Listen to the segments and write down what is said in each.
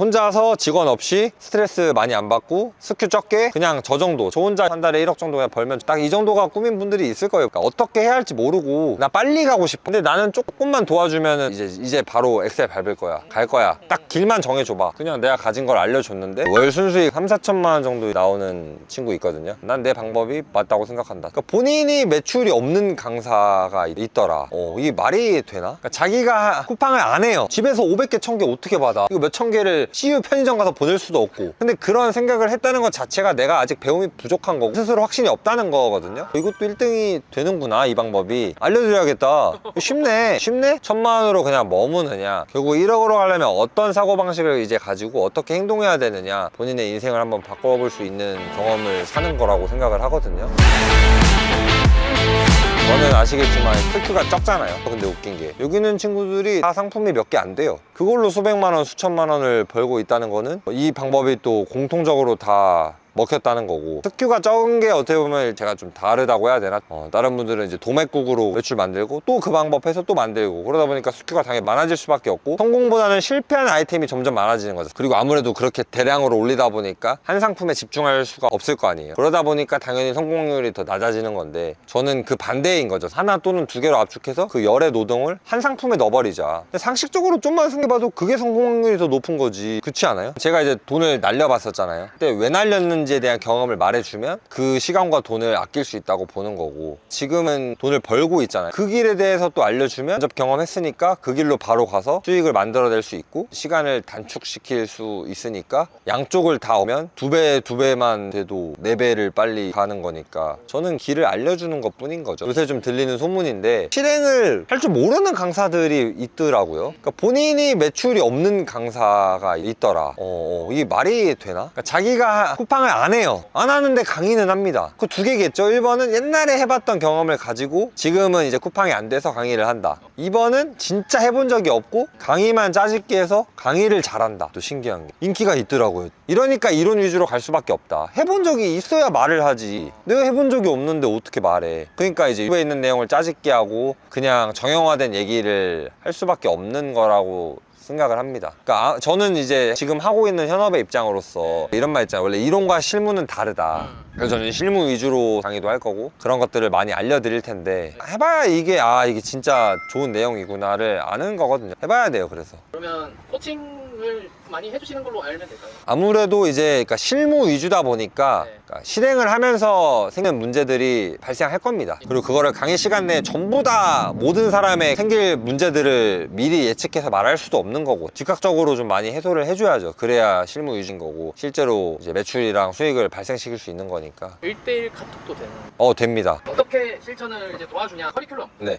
혼자서 직원 없이 스트레스 많이 안 받고 스큐 적게 그냥 저 정도, 저 혼자 한 달에 1억 정도 그냥 벌면 딱 이 정도가 꿈인 분들이 있을 거예요. 그러니까 어떻게 해야 할지 모르고 나 빨리 가고 싶어. 근데 나는 조금만 도와주면은 이제 바로 엑셀 밟을 거야, 갈 거야. 딱 길만 정해줘봐. 그냥 내가 가진 걸 알려줬는데 월 순수익 3-4천만 원 정도 나오는 친구 있거든요. 난 내 방법이 맞다고 생각한다. 그러니까 본인이 매출이 없는 강사가 있더라. 이게 말이 되나? 그러니까 자기가 쿠팡을 안 해요. 집에서 500개 1000개 어떻게 받아? 이거 몇 천 개를 CU 편의점 가서 보낼 수도 없고. 근데 그런 생각을 했다는 것 자체가 내가 아직 배움이 부족한 거고 스스로 확신이 없다는 거거든요. 이것도 1등이 되는구나, 이 방법이. 알려드려야겠다. 쉽네. 1000만 원으로 그냥 머무느냐, 결국 1억으로 가려면 어떤 사고방식을 이제 가지고 어떻게 행동해야 되느냐, 본인의 인생을 한번 바꿔볼 수 있는 경험을 사는 거라고 생각을 하거든요. 저는 아시겠지만 스큐가 적잖아요. 근데 웃긴 게 여기 있는 친구들이 다 상품이 몇 개 안 돼요. 그걸로 수백만 원, 수천만 원을 벌고 있다는 거는 이 방법이 또 공통적으로 다 먹혔다는 거고, 스큐가 적은 게 어떻게 보면 제가 좀 다르다고 해야 되나? 다른 분들은 이제 도매국으로 매출 만들고 또 그 방법 해서 또 만들고, 그러다 보니까 스큐가 당연히 많아질 수밖에 없고 성공보다는 실패한 아이템이 점점 많아지는 거죠. 그리고 아무래도 그렇게 대량으로 올리다 보니까 한 상품에 집중할 수가 없을 거 아니에요. 그러다 보니까 당연히 성공률이 더 낮아지는 건데, 저는 그 반대인 거죠. 하나 또는 두 개로 압축해서 그 열의 노동을 한 상품에 넣어버리자. 근데 상식적으로 좀만 생각해봐도 그게 성공률이 더 높은 거지, 그렇지 않아요? 제가 이제 돈을 날려봤었잖아요. 근데 왜 날렸는지 에 대한 경험을 말해주면 그 시간과 돈을 아낄 수 있다고 보는 거고, 지금은 돈을 벌고 있잖아요. 그 길에 대해서 또 알려주면 직접 경험했으니까 그 길로 바로 가서 수익을 만들어낼 수 있고 시간을 단축시킬 수 있으니까 양쪽을 다 오면 두 배만 돼도 4배를 빨리 가는 거니까 저는 길을 알려주는 것 뿐인 거죠. 요새 좀 들리는 소문인데 실행을 할 줄 모르는 강사들이 있더라고요. 그러니까 본인이 매출이 없는 강사가 있더라. 이게 말이 되나? 그러니까 자기가 쿠팡을 안 해요. 안 하는데 강의는 합니다. 그 두 개겠죠. 1번은 옛날에 해봤던 경험을 가지고 지금은 이제 쿠팡이 안 돼서 강의를 한다. 2번은 진짜 해본 적이 없고 강의만 짜집기 해서 강의를 잘한다. 또 신기한 게 인기가 있더라고요. 이러니까 이론 위주로 갈 수밖에 없다. 해본 적이 있어야 말을 하지. 내가 해본 적이 없는데 어떻게 말해. 그러니까 이제 유튜브에 있는 내용을 짜집기 하고 그냥 정형화된 얘기를 할 수밖에 없는 거라고 생각을 합니다. 그러니까 저는 이제 지금 하고 있는 현업의 입장으로서 이런 말 있잖아요. 원래 이론과 실무는 다르다. 그래서 저는 실무 위주로 강의도 할 거고 그런 것들을 많이 알려드릴 텐데, 해봐야 이게 진짜 좋은 내용이구나를 아는 거거든요. 해봐야 돼요. 그래서 그러면 코칭을 많이 해주시는 걸로 알면 될까요? 아무래도 이제 그러니까 실무 위주다 보니까 그러니까 실행을 하면서 생기는 문제들이 발생할 겁니다. 그리고 그거를 강의 시간 내에 전부 다 모든 사람의 생길 문제들을 미리 예측해서 말할 수도 없는 거고, 즉각적으로 좀 많이 해소를 해줘야죠. 그래야 실무 위주인 거고 실제로 이제 매출이랑 수익을 발생시킬 수 있는 거니까. 1대1 카톡도 되는? 됩니다. 어떻게 실천을 이제 도와주냐, 커리큘럼. 네.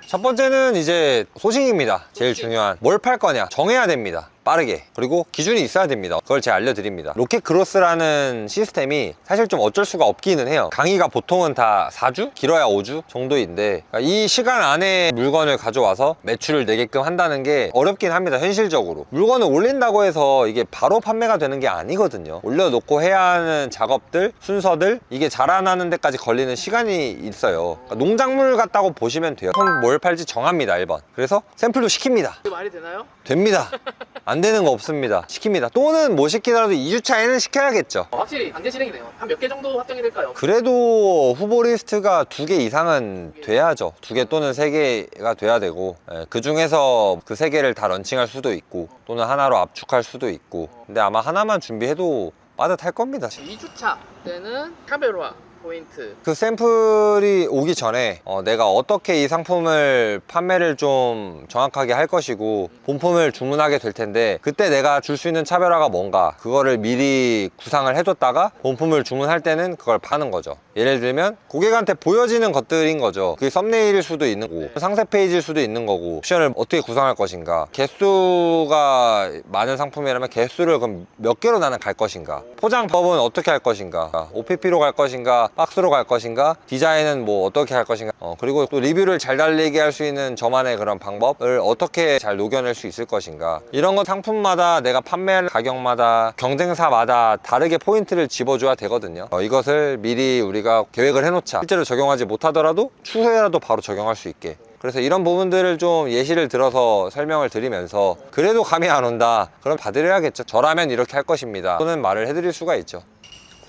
첫 번째는 이제 소식입니다. 제일 중요한 뭘 팔 거냐 정해야 됩니다. 빠르게. 그리고 기준이 있어야 됩니다. 그걸 제가 알려드립니다. 로켓 그로스라는 시스템이 사실 좀 어쩔 수가 없기는 해요. 강의가 보통은 다 4주? 길어야 5주 정도인데 이 시간 안에 물건을 가져와서 매출을 내게끔 한다는 게 어렵긴 합니다. 현실적으로 물건을 올린다고 해서 이게 바로 판매가 되는 게 아니거든요. 올려놓고 해야 하는 작업들, 순서들, 이게 자라나는 데까지 걸리는 시간이 있어요. 그러니까 농작물 같다고 보시면 돼요. 뭘 팔지 정합니다. 1번. 그래서 샘플도 시킵니다. 그 말이 되나요? 됩니다. 안 되는 거 없습니다. 시킵니다. 또는 못 시키더라도 2주차에는 시켜야겠죠. 확실히 안제 실행이네요. 한 몇 개 정도 확정이 될까요? 그래도 후보 리스트가 2개 이상은 돼야죠. 2개 또는 3개가 돼야 되고, 그 중에서 그 3개를 다 런칭할 수도 있고 또는 하나로 압축할 수도 있고, 근데 아마 하나만 준비해도 빠듯할 겁니다. 2주차 때는 카메라 포인트. 그 샘플이 오기 전에 내가 어떻게 이 상품을 판매를 좀 정확하게 할 것이고 본품을 주문하게 될 텐데, 그때 내가 줄 수 있는 차별화가 뭔가 그거를 미리 구상을 해뒀다가 본품을 주문할 때는 그걸 파는 거죠. 예를 들면 고객한테 보여지는 것들인 거죠. 그게 썸네일일 수도 있는 거고 상세 페이지일 수도 있는 거고, 옵션을 어떻게 구성할 것인가, 개수가 많은 상품이라면 개수를 그럼 몇 개로 나는 갈 것인가, 포장법은 어떻게 할 것인가, OPP로 갈 것인가, 박스로 갈 것인가, 디자인은 뭐 어떻게 할 것인가, 그리고 또 리뷰를 잘 달리게 할 수 있는 저만의 그런 방법을 어떻게 잘 녹여낼 수 있을 것인가, 이런 건 상품마다 내가 판매하는 가격마다 경쟁사마다 다르게 포인트를 집어줘야 되거든요. 이것을 미리 우리가 계획을 해놓자. 실제로 적용하지 못하더라도 추후에라도 바로 적용할 수 있게. 그래서 이런 부분들을 좀 예시를 들어서 설명을 드리면서 그래도 감이 안 온다, 그럼 봐드려야겠죠. 저라면 이렇게 할 것입니다 또는 말을 해드릴 수가 있죠.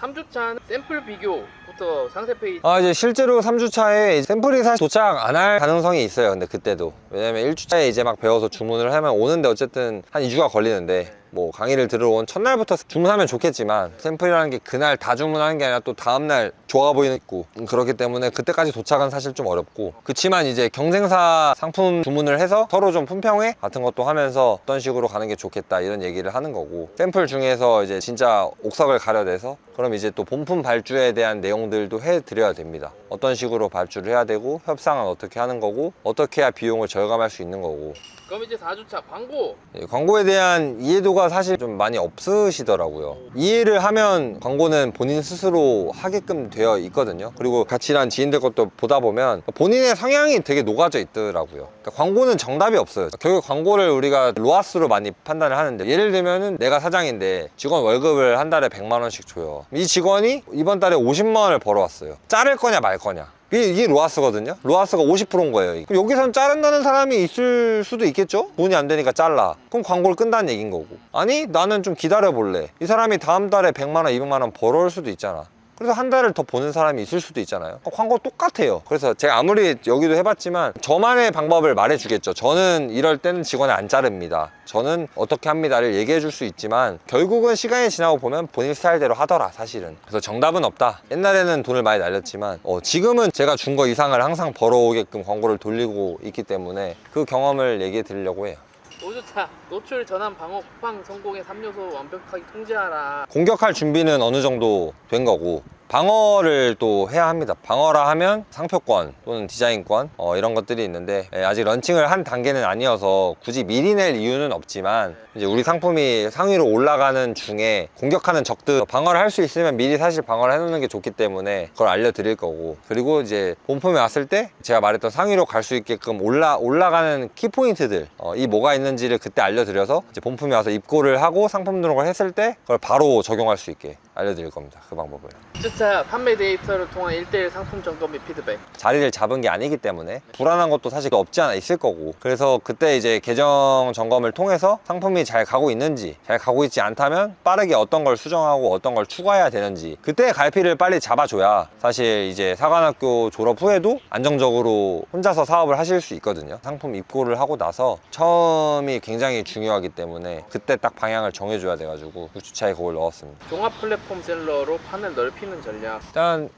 3주차는 샘플 비교부터 상세 페이지. 이제 실제로 3주차에 샘플이 사실 도착 안 할 가능성이 있어요. 근데 그때도. 왜냐면 1주차에 이제 막 배워서 주문을 하면 오는데 어쨌든 한 2주가 걸리는데, 뭐 강의를 들으러 온 첫날부터 주문하면 좋겠지만 샘플이라는 게 그날 다 주문하는 게 아니라 또 다음날 좋아 보이는 있고, 그렇기 때문에 그때까지 도착은 사실 좀 어렵고, 그치만 이제 경쟁사 상품 주문을 해서 서로 좀 품평회 같은 것도 하면서 어떤 식으로 가는 게 좋겠다 이런 얘기를 하는 거고, 샘플 중에서 이제 진짜 옥석을 가려내서 그럼 이제 또 본품 발주에 대한 내용들도 해드려야 됩니다. 어떤 식으로 발주를 해야 되고, 협상은 어떻게 하는 거고, 어떻게 해야 비용을 절감할 수 있는 거고. 그럼 이제 4주차 광고. 광고에 대한 이해도가 사실 좀 많이 없으시더라고요. 이해를 하면 광고는 본인 스스로 하게끔 되어 있거든요. 그리고 같이 일한 지인들 것도 보다 보면 본인의 성향이 되게 녹아져 있더라고요. 그러니까 광고는 정답이 없어요. 결국 광고를 우리가 로아스로 많이 판단을 하는데, 예를 들면은 내가 사장인데 직원 월급을 한 달에 100만 원씩 줘요. 이 직원이 이번 달에 50만 원을 벌어왔어요. 자를 거냐 말 거냐, 이게 로아스거든요. 로아스가 50%인 거예요. 그럼 여기선 자른다는 사람이 있을 수도 있겠죠? 돈이 안 되니까 잘라. 그럼 광고를 끈다는 얘기인 거고. 아니, 나는 좀 기다려 볼래. 이 사람이 다음 달에 100만 원, 200만 원 벌어올 수도 있잖아. 그래서 한 달을 더 보는 사람이 있을 수도 있잖아요. 광고 똑같아요. 그래서 제가 아무리 여기도 해봤지만 저만의 방법을 말해주겠죠. 저는 이럴 때는 직원을 안 자릅니다, 저는 어떻게 합니다를 얘기해 줄 수 있지만, 결국은 시간이 지나고 보면 본인 스타일대로 하더라 사실은. 그래서 정답은 없다. 옛날에는 돈을 많이 날렸지만 지금은 제가 준 거 이상을 항상 벌어오게끔 광고를 돌리고 있기 때문에 그 경험을 얘기해 드리려고 해요. 5주차 노출 전환 방어 쿠팡 성공의 3요소 완벽하게 통제하라. 공격할 준비는 어느 정도 된 거고, 방어를 또 해야 합니다. 방어라 하면 상표권 또는 디자인권 이런 것들이 있는데, 아직 런칭을 한 단계는 아니어서 굳이 미리 낼 이유는 없지만, 이제 우리 상품이 상위로 올라가는 중에 공격하는 적들 방어를 할 수 있으면 미리 사실 방어를 해놓는 게 좋기 때문에 그걸 알려드릴 거고, 그리고 이제 본품이 왔을 때 제가 말했던 상위로 갈 수 있게끔 올라가는 키포인트들, 이 뭐가 있는지를 그때 알려드려서 이제 본품이 와서 입고를 하고 상품 등록을 했을 때 그걸 바로 적용할 수 있게 알려드릴 겁니다. 그 방법을. 6주차 판매 데이터를 통한 1:1 상품 점검 및 피드백. 자리를 잡은 게 아니기 때문에 불안한 것도 사실 없지 않아 있을 거고, 그래서 그때 이제 계정 점검을 통해서 상품이 잘 가고 있는지, 잘 가고 있지 않다면 빠르게 어떤 걸 수정하고 어떤 걸 추가해야 되는지, 그때 갈피를 빨리 잡아줘야 사실 이제 사관학교 졸업 후에도 안정적으로 혼자서 사업을 하실 수 있거든요. 상품 입고를 하고 나서 처음이 굉장히 중요하기 때문에 그때 딱 방향을 정해줘야 돼가지고 6주차에 그걸 넣었습니다. 종합 플랫폼 셀러로 판을 넓히는 전략. 일단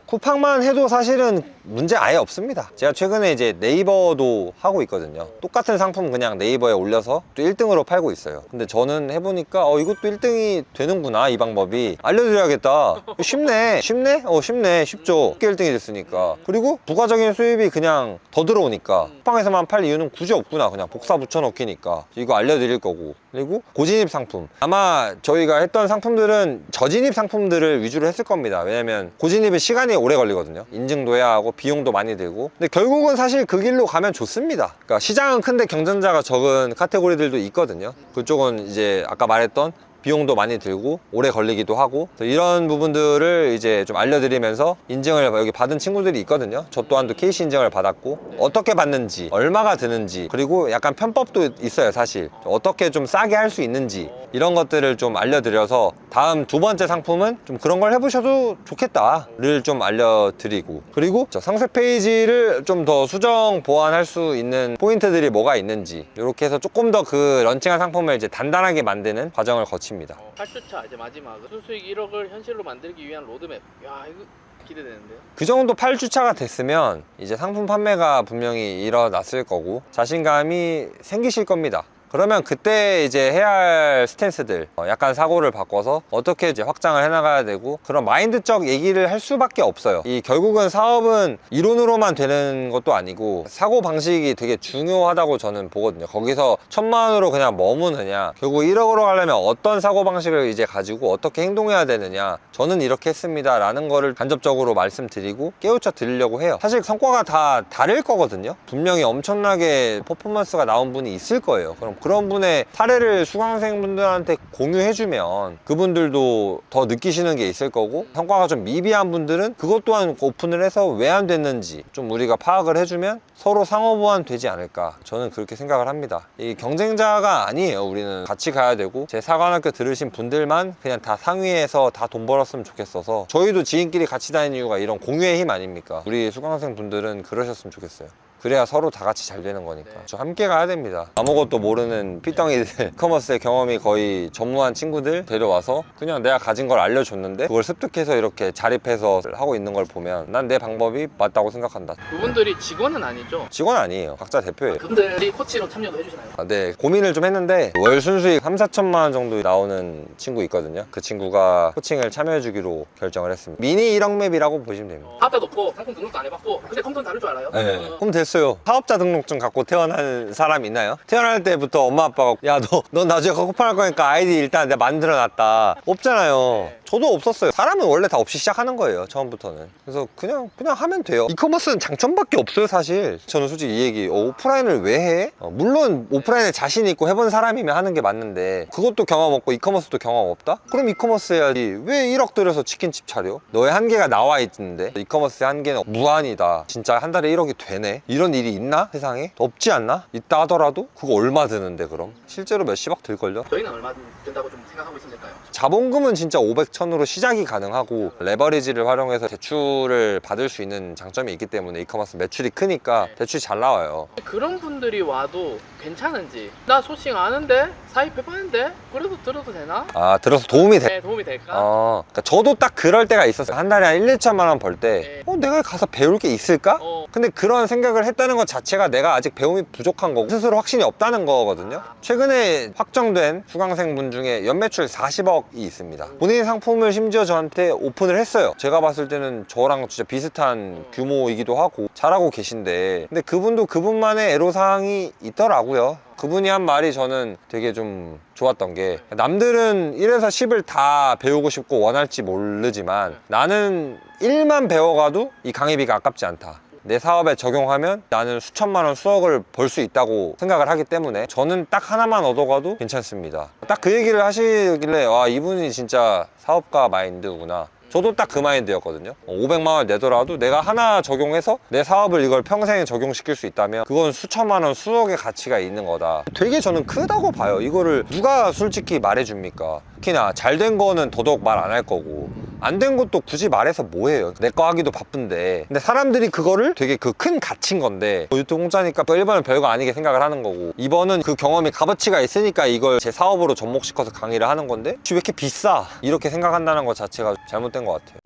쿠팡만 해도 사실은 문제 아예 없습니다. 제가 최근에 이제 네이버도 하고 있거든요. 똑같은 상품 그냥 네이버에 올려서 또 1등으로 팔고 있어요. 근데 저는 해보니까 이것도 1등이 되는구나, 이 방법이. 알려드려야겠다. 쉽네. 쉽네? 쉽네. 쉽죠. 쉽게 1등이 됐으니까. 그리고 부가적인 수입이 그냥 더 들어오니까 쿠팡에서만 팔 이유는 굳이 없구나. 그냥 복사 붙여넣기니까 이거 알려드릴 거고. 그리고 고진입 상품, 아마 저희가 했던 상품들은 저진입 상품들을 위주로 했을 겁니다. 왜냐면 고진입은 시간이 오래 걸리거든요. 인증도 해야 하고 비용도 많이 들고. 근데 결국은 사실 그 길로 가면 좋습니다. 그러니까 시장은 큰데 경쟁자가 적은 카테고리들도 있거든요. 그쪽은 이제 아까 말했던 비용도 많이 들고 오래 걸리기도 하고, 이런 부분들을 이제 좀 알려드리면서 인증을 여기 받은 친구들이 있거든요. 저 또한도 KC 인증을 받았고, 어떻게 받는지, 얼마가 드는지, 그리고 약간 편법도 있어요. 사실 어떻게 좀 싸게 할 수 있는지, 이런 것들을 좀 알려드려서 다음 두 번째 상품은 좀 그런 걸 해보셔도 좋겠다를 좀 알려드리고, 그리고 상세 페이지를 좀 더 수정 보완할 수 있는 포인트들이 뭐가 있는지, 이렇게 해서 조금 더 그 런칭한 상품을 이제 단단하게 만드는 과정을 거칩니다. 8주차 이제 마지막. 순수익 1억을 현실로 만들기 위한 로드맵. 야, 이거 기대되는데요. 그 정도 8주차가 됐으면 이제 상품 판매가 분명히 일어났을 거고 자신감이 생기실 겁니다. 그러면 그때 이제 해야 할 스탠스들, 약간 사고를 바꿔서 어떻게 이제 확장을 해나가야 되고, 그런 마인드적 얘기를 할 수밖에 없어요. 이 결국은 사업은 이론으로만 되는 것도 아니고 사고 방식이 되게 중요하다고 저는 보거든요. 거기서 1,000만 원으로 그냥 머무느냐, 결국 1억으로 가려면 어떤 사고 방식을 이제 가지고 어떻게 행동해야 되느냐, 저는 이렇게 했습니다 라는 거를 간접적으로 말씀드리고 깨우쳐 드리려고 해요. 사실 성과가 다 다를 거거든요. 분명히 엄청나게 퍼포먼스가 나온 분이 있을 거예요. 그럼 그런 분의 사례를 수강생분들한테 공유해주면 그분들도 더 느끼시는 게 있을 거고, 성과가 좀 미비한 분들은 그것 또한 오픈을 해서 왜 안 됐는지 좀 우리가 파악을 해주면 서로 상호 보완 되지 않을까, 저는 그렇게 생각을 합니다. 이 경쟁자가 아니에요. 우리는 같이 가야 되고, 제 사관학교 들으신 분들만 그냥 다 상위에서 다 돈 벌었으면 좋겠어서, 저희도 지인끼리 같이 다니는 이유가 이런 공유의 힘 아닙니까? 우리 수강생 분들은 그러셨으면 좋겠어요. 그래야 서로 다 같이 잘 되는 거니까. 저 함께 가야 됩니다. 아무것도 모르는 피덩이들, 커머스의 경험이 거의 전무한 친구들 데려와서 그냥 내가 가진 걸 알려줬는데 그걸 습득해서 이렇게 자립해서 하고 있는 걸 보면 난 내 방법이 맞다고 생각한다. 그분들이 직원은 아니죠? 직원 아니에요. 각자 대표예요. 그분들이 코치로 참여도 해주시나요? 네, 고민을 좀 했는데 월 순수익 3-4천만 원 정도 나오는 친구 있거든요. 그 친구가 코칭을 참여해주기로 결정을 했습니다. 미니 1억 맵이라고 보시면 됩니다. 사업자도 없고 상품 등록도 안 해봤고, 근데 컴퓨터는 다룰 줄 알아요? 네. 그럼 됐어요. 사업자 등록증 갖고 태어난 사람 있나요? 태어날 때부터 엄마 아빠가 야, 너 나중에 오픈할 거니까 아이디 일단 내가 만들어놨다. 없잖아요. 저도 없었어요. 사람은 원래 다 없이 시작하는 거예요, 처음부터는. 그래서 그냥 하면 돼요. 이커머스는 장점밖에 없어요, 사실. 저는 솔직히 이 얘기, 오프라인을 왜 해? 물론 오프라인에 자신 있고 해본 사람이면 하는 게 맞는데, 그것도 경험 없고 이커머스도 경험 없다? 그럼 이커머스 해야지. 왜 1억 들여서 치킨집 차려? 너의 한계가 나와 있는데, 이커머스의 한계는 무한이다. 진짜 한 달에 1억이 되네? 이런 일이 있나? 세상에? 없지 않나? 있다 하더라도 그거 얼마 드는데 그럼? 실제로 몇십억 들걸요? 저희는 얼마 된다고 좀 생각하고 있으면 될까요? 자본금은 진짜 500천으로 시작이 가능하고, 레버리지를 활용해서 대출을 받을 수 있는 장점이 있기 때문에 이커머스 매출이 크니까 대출이 잘 나와요. 그런 분들이 와도 괜찮은지, 나 소식 아는데 사입해봤는데 그래도 들어도 되나? 아, 들어서 도움이 돼? 네, 도움이 될까? 그러니까 저도 딱 그럴 때가 있었어요. 한 달에 한 1-2천만 원 벌 때 내가 가서 배울 게 있을까? 근데 그런 생각을 했다는 것 자체가 내가 아직 배움이 부족한 거고 스스로 확신이 없다는 거거든요. 최근에 확정된 수강생분 중에 연매출 40억이 있습니다. 본인 상품을 심지어 저한테 오픈을 했어요. 제가 봤을 때는 저랑 진짜 비슷한 규모이기도 하고 잘하고 계신데, 근데 그분도 그분만의 애로사항이 있더라고요. 그분이 한 말이 저는 되게 좀 좋았던 게, 남들은 1에서 10을 다 배우고 싶고 원할지 모르지만 나는 1만 배워가도 이 강의비가 아깝지 않다. 내 사업에 적용하면 나는 수천만 원, 수억을 벌 수 있다고 생각을 하기 때문에 저는 딱 하나만 얻어가도 괜찮습니다. 딱 그 얘기를 하시길래 와, 이분이 진짜 사업가 마인드구나. 저도 딱 그 마인드였거든요. 500만 원 내더라도 내가 하나 적용해서 내 사업을 이걸 평생에 적용시킬 수 있다면 그건 수천만 원, 수억의 가치가 있는 거다. 되게 저는 크다고 봐요. 이거를 누가 솔직히 말해줍니까? 특히나 잘 된 거는 더더욱 말 안 할 거고, 안 된 것도 굳이 말해서 뭐해요. 내 거 하기도 바쁜데. 근데 사람들이 그거를 되게 그 큰 가치인 건데, 유튜브 공짜니까 1번은 별거 아니게 생각을 하는 거고, 2번은 그 경험이 값어치가 있으니까 이걸 제 사업으로 접목시켜서 강의를 하는 건데, 왜 이렇게 비싸? 이렇게 생각한다는 것 자체가 잘못된 것 같아요.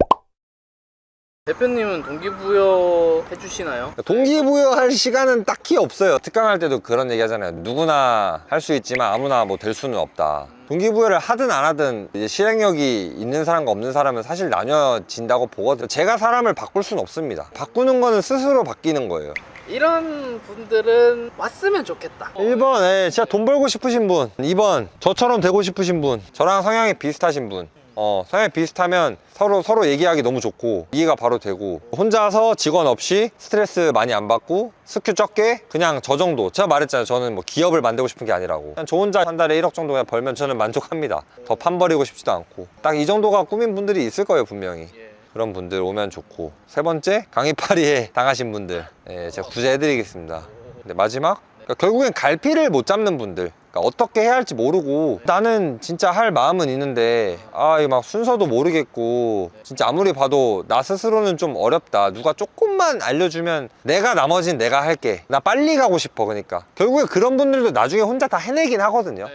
대표님은 동기부여 해주시나요? 동기부여할 시간은 딱히 없어요. 특강할 때도 그런 얘기 하잖아요. 누구나 할 수 있지만 아무나 뭐 될 수는 없다. 동기부여를 하든 안 하든 이제 실행력이 있는 사람과 없는 사람은 사실 나뉘어진다고 보거든요. 제가 사람을 바꿀 수는 없습니다. 바꾸는 거는 스스로 바뀌는 거예요. 이런 분들은 왔으면 좋겠다. 1번, 진짜 돈 벌고 싶으신 분. 2번, 저처럼 되고 싶으신 분. 저랑 성향이 비슷하신 분. 성향이 비슷하면 서로 얘기하기 너무 좋고 이해가 바로 되고, 혼자서 직원 없이 스트레스 많이 안 받고 스큐 적게 그냥 저 정도. 제가 말했잖아요. 저는 뭐 기업을 만들고 싶은 게 아니라고. 그냥 저 혼자 한 달에 1억 정도 그냥 벌면 저는 만족합니다. 더 판버리고 싶지도 않고. 딱 이 정도가 꿈인 분들이 있을 거예요, 분명히. 그런 분들 오면 좋고. 세 번째, 강의파리에 당하신 분들, 제가 구제해드리겠습니다. 근데 마지막, 그러니까 결국엔 갈피를 못 잡는 분들, 그러니까 어떻게 해야 할지 모르고 나는 진짜 할 마음은 있는데 이거 막 순서도 모르겠고 진짜 아무리 봐도 나 스스로는 좀 어렵다. 누가 조금만 알려주면 나머지는 내가 할게. 나 빨리 가고 싶어. 그러니까 결국에 그런 분들도 나중에 혼자 다 해내긴 하거든요.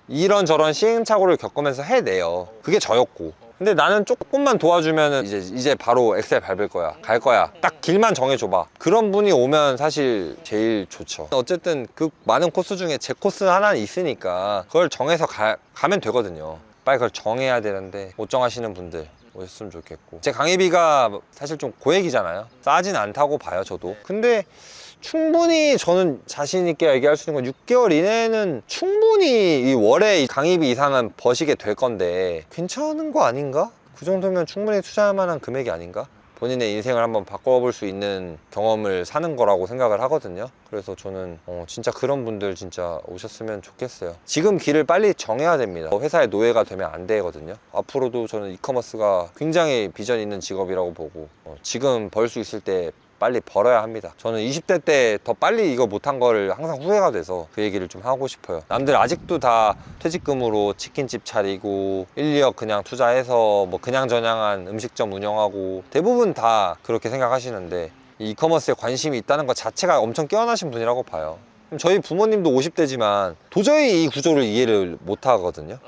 이런저런 시행착오를 겪으면서 해내요. 그게 저였고. 근데 나는 조금만 도와주면 이제 바로 엑셀 밟을 거야, 갈 거야. 딱 길만 정해줘봐. 그런 분이 오면 사실 제일 좋죠. 어쨌든 그 많은 코스 중에 제 코스 하나는 있으니까 그걸 정해서 가면 되거든요. 빨리 그걸 정해야 되는데 못 정하시는 분들 오셨으면 좋겠고. 제 강의비가 사실 좀 고액이잖아요. 싸진 않다고 봐요, 저도. 근데 충분히 저는 자신 있게 얘기할 수 있는 건 6개월 이내는 충분히 이 월에 이 강의비 이상은 버시게 될 건데 괜찮은 거 아닌가? 그 정도면 충분히 투자할 만한 금액이 아닌가? 본인의 인생을 한번 바꿔볼 수 있는 경험을 사는 거라고 생각을 하거든요. 그래서 저는 진짜 그런 분들 진짜 오셨으면 좋겠어요. 지금 길을 빨리 정해야 됩니다. 회사의 노예가 되면 안 되거든요. 앞으로도 저는 이커머스가 굉장히 비전 있는 직업이라고 보고 지금 벌 수 있을 때 빨리 벌어야 합니다. 저는 20대 때 더 빨리 이거 못한 거를 항상 후회가 돼서 그 얘기를 좀 하고 싶어요. 남들 아직도 다 퇴직금으로 치킨집 차리고 1, 2억 그냥 투자해서 뭐 그냥저냥한 음식점 운영하고 대부분 다 그렇게 생각하시는데 이 이커머스에 관심이 있다는 것 자체가 엄청 깨어나신 분이라고 봐요. 저희 부모님도 50대지만 도저히 이 구조를 이해를 못 하거든요.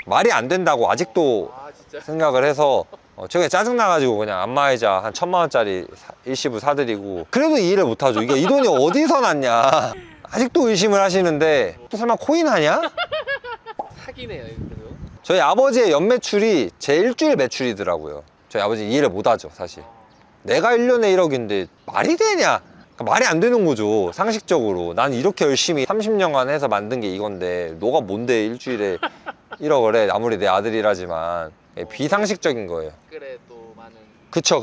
말이 안 된다고 아직도 진짜? 생각을 해서 최근에 짜증나가지고 그냥 안마의자 한 1,000만원짜리 일시불 사드리고 그래도 이해를 못하죠. 이게 이 돈이 어디서 났냐 아직도 의심을 하시는데 또 설마 코인 하냐? 사기네요 이거. 저희 아버지의 연매출이 제 일주일 매출이더라고요. 저희 아버지 이해를 못하죠 사실. 내가 1년에 1억인데 말이 되냐? 그러니까 말이 안 되는 거죠 상식적으로. 난 이렇게 열심히 30년간 해서 만든 게 이건데 너가 뭔데 일주일에 1억을 해. 아무리 내 아들이라지만 비상식적인 거예요. 그래 또 많은. 그쵸.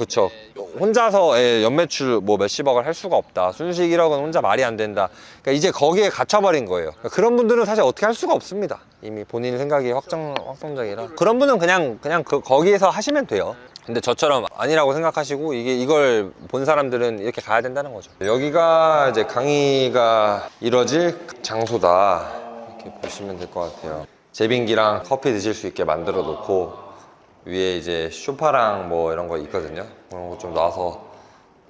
네, 혼자서 연매출 뭐 몇십억을 할 수가 없다. 순수익 1억은 혼자 말이 안 된다. 그러니까 이제 거기에 갇혀버린 거예요. 그러니까 그런 분들은 사실 어떻게 할 수가 없습니다. 이미 본인 생각이 확정적이라. 그런 분은 그냥 거기에서 하시면 돼요. 근데 저처럼 아니라고 생각하시고 이걸 본 사람들은 이렇게 가야 된다는 거죠. 여기가 이제 강의가 이뤄질 장소다. 이렇게 보시면 될 것 같아요. 제빙기랑 커피 드실 수 있게 만들어 놓고 위에 이제 소파랑 뭐 이런 거 있거든요. 그런 거 좀 놔서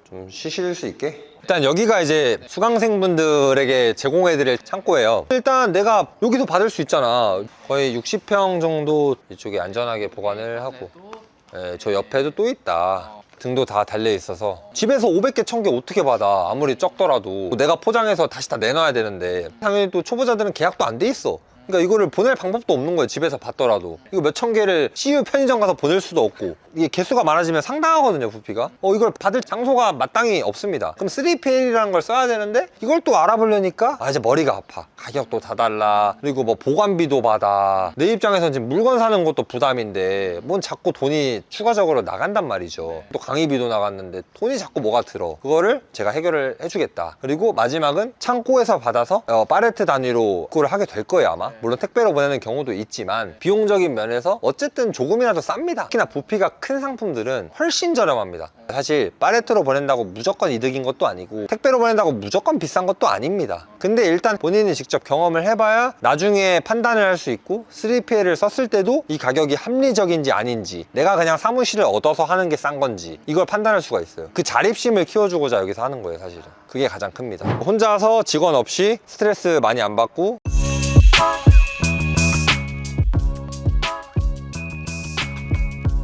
좀 쉬실 수 있게. 일단 여기가 이제 수강생분들에게 제공해드릴 창고예요. 일단 내가 여기서 받을 수 있잖아. 거의 60평 정도 이쪽에 안전하게 보관을 하고 저 옆에도 또 있다. 등도 다 달려 있어서 집에서 500개 1000개 어떻게 받아. 아무리 적더라도 내가 포장해서 다시 다 내놔야 되는데 당연히 또 초보자들은 계약도 안 돼 있어. 그러니까 이거를 보낼 방법도 없는 거예요. 집에서 받더라도 이거 몇천 개를 CU 편의점 가서 보낼 수도 없고 이게 개수가 많아지면 상당하거든요 부피가. 이걸 받을 장소가 마땅히 없습니다. 그럼 3PL이라는 걸 써야 되는데 이걸 또 알아보려니까 이제 머리가 아파. 가격도 다 달라. 그리고 뭐 보관비도 받아. 내 입장에서는 지금 물건 사는 것도 부담인데 뭔 자꾸 돈이 추가적으로 나간단 말이죠. 또 강의비도 나갔는데 돈이 자꾸 뭐가 들어. 그거를 제가 해결을 해주겠다. 그리고 마지막은 창고에서 받아서 팔레트 단위로 그걸 하게 될 거예요 아마. 물론 택배로 보내는 경우도 있지만 비용적인 면에서 어쨌든 조금이라도 쌉니다. 특히나 부피가 큰 상품들은 훨씬 저렴합니다. 사실 팔레트로 보낸다고 무조건 이득인 것도 아니고 택배로 보낸다고 무조건 비싼 것도 아닙니다. 근데 일단 본인이 직접 경험을 해봐야 나중에 판단을 할 수 있고 3PL을 썼을 때도 이 가격이 합리적인지 아닌지 내가 그냥 사무실을 얻어서 하는 게 싼 건지 이걸 판단할 수가 있어요. 그 자립심을 키워주고자 여기서 하는 거예요 사실은. 그게 가장 큽니다. 혼자서 직원 없이 스트레스 많이 안 받고